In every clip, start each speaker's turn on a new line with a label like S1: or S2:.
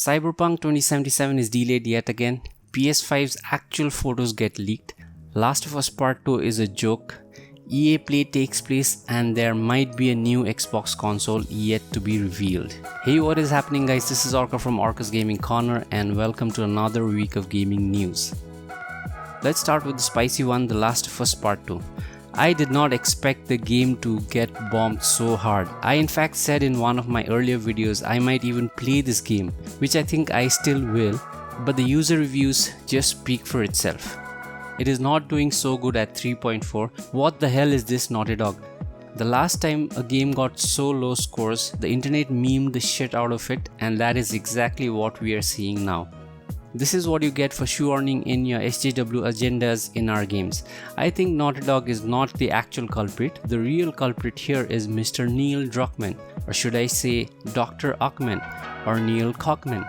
S1: Cyberpunk 2077 is delayed yet again. PS5's actual photos get leaked. Last of Us Part 2 is a joke. EA Play takes place and there might be a new Xbox console yet to be revealed. Hey, what is happening guys? This is Orca from Orca's Gaming Corner and welcome to another week of gaming news. Let's start with the spicy one, The Last of Us Part 2. I did not expect the game to get bombed so hard. I in fact said in one of my earlier videos I might even play this game, which I think I still will, but the user reviews just speak for itself. It is not doing so good at 3.4. What the hell is this, Naughty Dog? The last time a game got so low scores, the internet memed the shit out of it, and that is exactly what we are seeing now. This is what you get for shoehorning in your SJW agendas in our games. I think Naughty Dog is not the actual culprit. The real culprit here is Mr. Neil Druckmann, or should I say Dr. Uckman or Neil Cockman.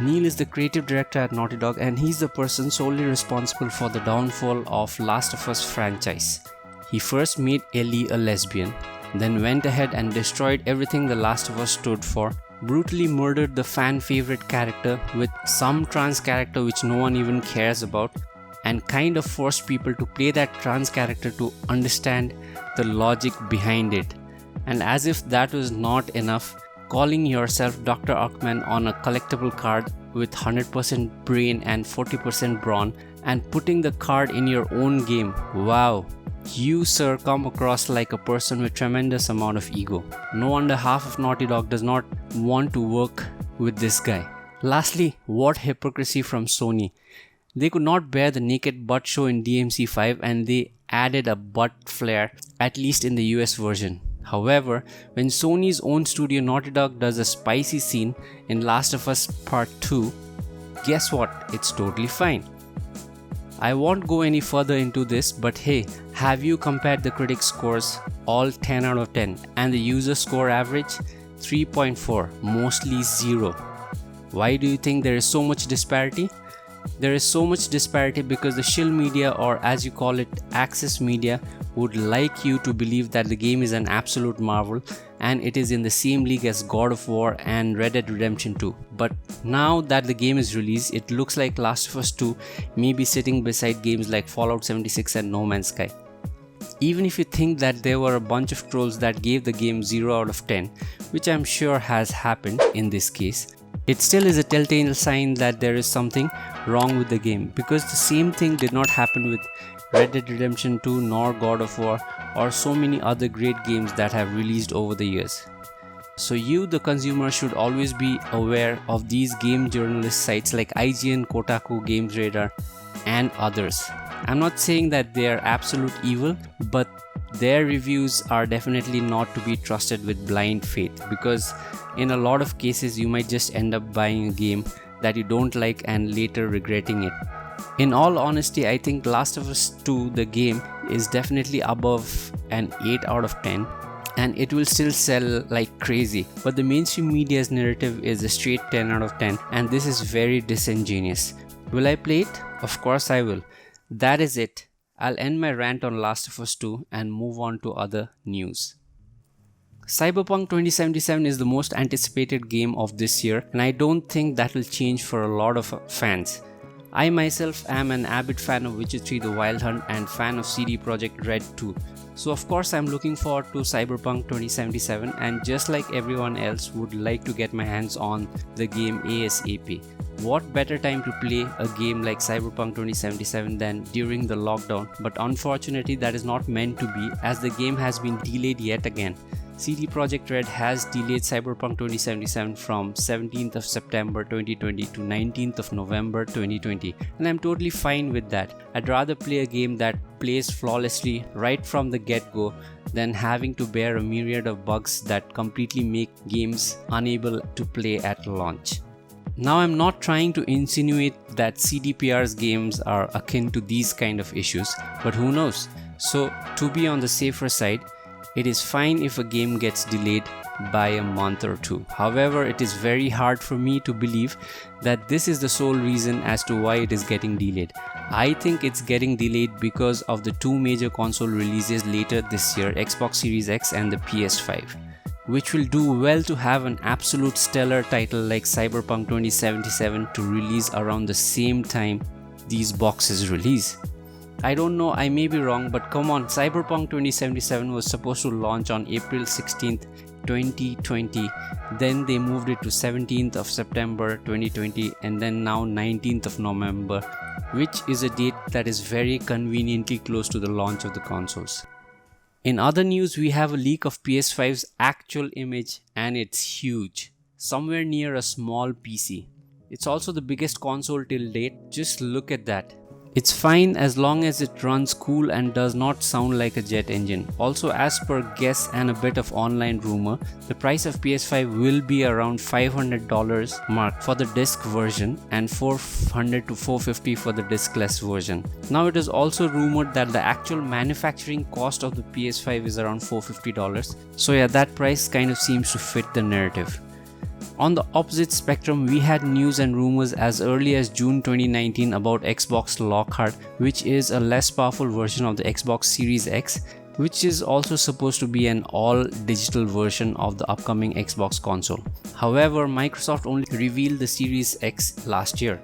S1: Neil is the creative director at Naughty Dog and he's the person solely responsible for the downfall of Last of Us franchise. He first made Ellie a lesbian, then went ahead and destroyed everything The Last of Us stood for, brutally murdered the fan favorite character with some trans character which no one even cares about, and kind of forced people to play that trans character to understand the logic behind it. And as if that was not enough, calling yourself Dr. Uckman on a collectible card with 100% brain and 40% brawn and putting the card in your own game. Wow. You, sir, come across like a person with tremendous amount of ego. No wonder half of Naughty Dog does not want to work with this guy. Lastly, what hypocrisy from Sony. They could not bear the naked butt show in DMC5 and they added a butt flare, at least in the US version. However, when Sony's own studio Naughty Dog does a spicy scene in Last of Us Part 2, guess what? It's totally fine. I won't go any further into this, but hey, have you compared the critic scores, all 10 out of 10, and the user score average? 3.4, mostly 0. Why do you think there is so much disparity? There is so much disparity because the shill media, or as you call it, access media, would like you to believe that the game is an absolute marvel and it is in the same league as God of War and Red Dead Redemption 2. But now that the game is released, it looks like Last of Us 2 may be sitting beside games like Fallout 76 and No Man's Sky. Even if you think that there were a bunch of trolls that gave the game 0 out of 10, which I'm sure has happened in this case, it still is a telltale sign that there is something wrong with the game, because the same thing did not happen with Red Dead Redemption 2 nor God of War or so many other great games that have released over the years. So you, the consumer, should always be aware of these game journalist sites like IGN, Kotaku, Games Radar and others. I'm not saying that they are absolute evil, but their reviews are definitely not to be trusted with blind faith, because in a lot of cases you might just end up buying a game that you don't like and later regretting it. In all honesty, I think Last of Us 2, the game, is definitely above an 8 out of 10 and it will still sell like crazy, but the mainstream media's narrative is a straight 10 out of 10 and this is very disingenuous. Will I play it? Of course I will. That is it. I'll end my rant on Last of Us 2 and move on to other news. Cyberpunk 2077 is the most anticipated game of this year and I don't think that will change for a lot of fans. I myself am an avid fan of Witcher 3 The Wild Hunt and fan of CD Projekt Red 2. So of course I'm looking forward to Cyberpunk 2077 and just like everyone else would like to get my hands on the game ASAP. What better time to play a game like Cyberpunk 2077 than during the lockdown, but unfortunately that is not meant to be as the game has been delayed yet again. CD Projekt Red has delayed Cyberpunk 2077 from 17th of September 2020 to 19th of November 2020 and I'm totally fine with that. I'd rather play a game that plays flawlessly right from the get-go than having to bear a myriad of bugs that completely make games unable to play at launch. Now I'm not trying to insinuate that CDPR's games are akin to these kind of issues, but who knows? So to be on the safer side, it is fine if a game gets delayed by a month or two. However, it is very hard for me to believe that this is the sole reason as to why it is getting delayed. I think it's getting delayed because of the two major console releases later this year, Xbox Series X and the PS5. which will do well to have an absolute stellar title like Cyberpunk 2077 to release around the same time these boxes release. I don't know, I may be wrong, but come on, Cyberpunk 2077 was supposed to launch on April 16th, 2020. Then they moved it to 17th of September 2020 and then now 19th of November, which is a date that is very conveniently close to the launch of the consoles. In other news, we have a leak of PS5's actual image and it's huge, somewhere near a small PC. It's also the biggest console till date, just look at that. It's fine as long as it runs cool and does not sound like a jet engine. Also, as per guess and a bit of online rumor, the price of PS5 will be around $500 mark for the disc version and $400 to $450 for the discless version. Now it is also rumored that the actual manufacturing cost of the PS5 is around $450. So yeah, that price kind of seems to fit the narrative. On the opposite spectrum, we had news and rumors as early as June 2019 about Xbox Lockhart, which is a less powerful version of the Xbox Series X, which is also supposed to be an all-digital version of the upcoming Xbox console. However, Microsoft only revealed the Series X last year.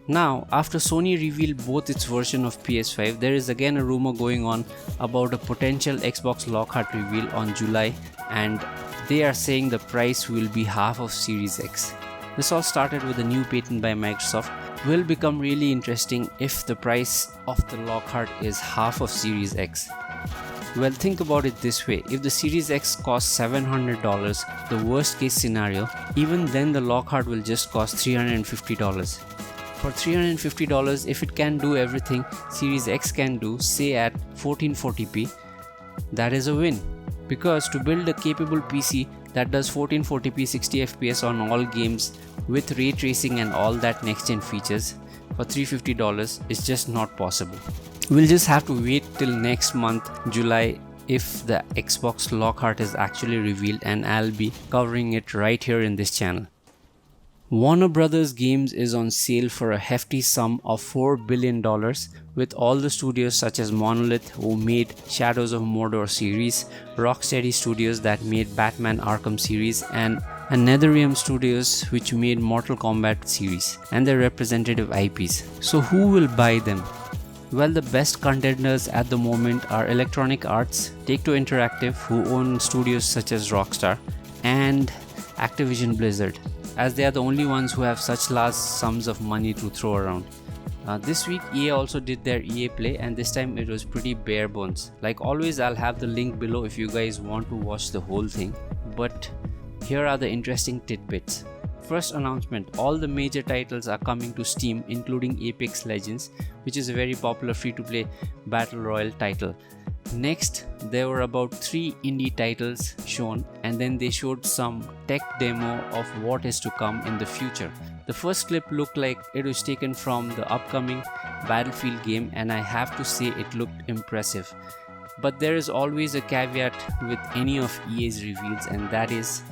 S1: Now, after Sony revealed both its version of PS5, there is again a rumor going on about a potential Xbox Lockhart reveal on July, and they are saying the price will be half of Series X. This all started with a new patent by Microsoft. Will become really interesting if the price of the Lockhart is half of Series X. Well, think about it this way, if the Series X costs $700, the worst case scenario, even then the Lockhart will just cost $350. For $350, if it can do everything Series X can do, say at 1440p, that is a win. Because to build a capable PC that does 1440p 60fps on all games with ray tracing and all that next gen features for $350 is just not possible. We'll just have to wait till next month, July, if the Xbox Lockhart is actually revealed, and I'll be covering it right here in this channel. Warner Brothers Games is on sale for a hefty sum of $4 billion with all the studios such as Monolith, who made Shadows of Mordor series, Rocksteady Studios that made Batman Arkham series, and NetherRealm Studios which made Mortal Kombat series and their representative IPs. So who will buy them? Well, the best contenders at the moment are Electronic Arts, Take-Two Interactive, who own studios such as Rockstar, and Activision Blizzard, as they are the only ones who have such large sums of money to throw around. This week EA also did their EA Play, and this time it was pretty bare bones. Like always, I'll have the link below if you guys want to watch the whole thing, but here are the interesting tidbits. First announcement, all the major titles are coming to Steam, including Apex Legends, which is a very popular free-to-play battle royale title. Next, there were about 3 indie titles shown, and then they showed some tech demo of what is to come in the future. The first clip looked like it was taken from the upcoming Battlefield game, and I have to say it looked impressive. But there is always a caveat with any of EA's reveals, and that is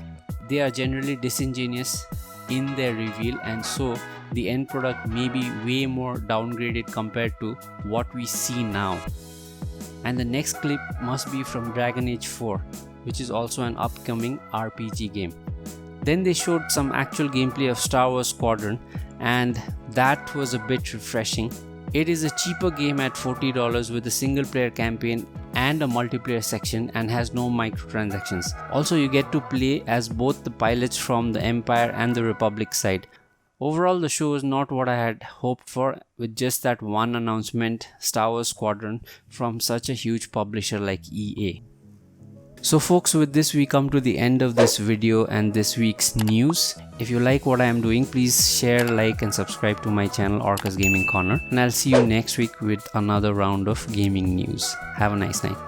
S1: they are generally disingenuous in their reveal, and so the end product may be way more downgraded compared to what we see now. And the next clip must be from Dragon Age 4, which is also an upcoming RPG game. Then they showed some actual gameplay of Star Wars Squadron, and that was a bit refreshing. It is a cheaper game at $40 with a single player campaign and a multiplayer section, and has no microtransactions. Also, you get to play as both the pilots from the Empire and the Republic side. Overall, the show is not what I had hoped for, with just that one announcement, Star Wars Squadron, from such a huge publisher like EA. So folks, with this we come to the end of this video and this week's news. If you like what I am doing, please share, like and subscribe to my channel Orcus Gaming Corner, and I'll see you next week with another round of gaming news. Have a nice night.